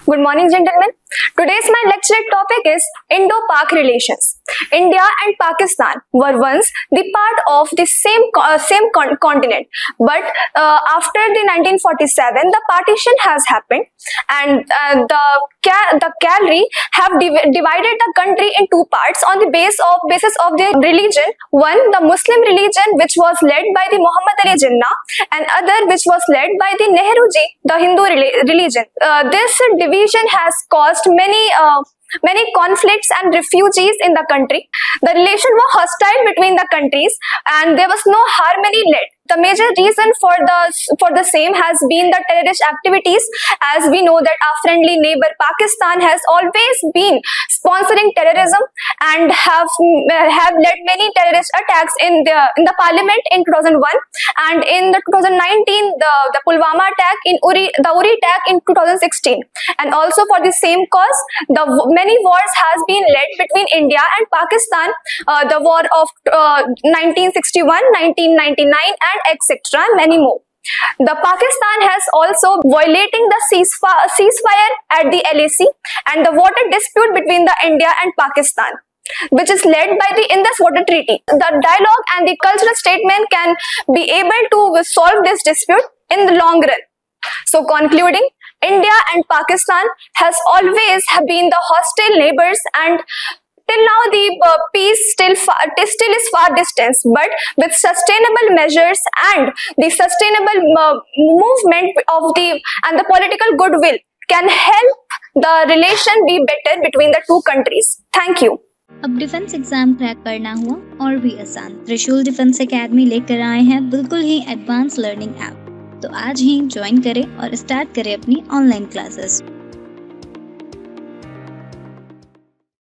Good morning, gentlemen. Today's my lecture topic is Indo-Pak relations. India and Pakistan were once the part of the same continent, but after the 1947, the partition has happened, and the Calri have divided the country in two parts on the basis of their religion. One, the Muslim religion, which was led by the Muhammad Ali Jinnah, and other which was led by the Nehruji, the Hindu religion. This division has caused many conflicts and refugees in the country. The relation was hostile between the countries, and there was no harmony led. The major reason for the same has been the terrorist activities. As we know that our friendly neighbor Pakistan has always been sponsoring terrorism and have led many terrorist attacks in the parliament in 2001, and in the 2019 the Pulwama attack in Uri attack in 2016. And also for the same cause, many wars has been led between India and Pakistan, the war of 1961, 1999 and etc. many more. The Pakistan has also violating the ceasefire at the LAC and the water dispute between the India and Pakistan, which is led by the Indus Water Treaty. The dialogue and the cultural statement can be able to solve this dispute in the long run. So concluding, India and Pakistan has always been the hostile neighbors, and till now the peace still is far distant, but with sustainable measures and the sustainable movement of the political goodwill can help the relation be better between the two countries. Thank you. अब defence exam crack करना हुआ और भी आसान। त्रिशूल defence academy लेकर आए हैं बिल्कुल ही एडवांस लर्निंग ऐप। तो आज ही ज्वाइन करें और स्टार्ट करें अपनी ऑनलाइन क्लासेस।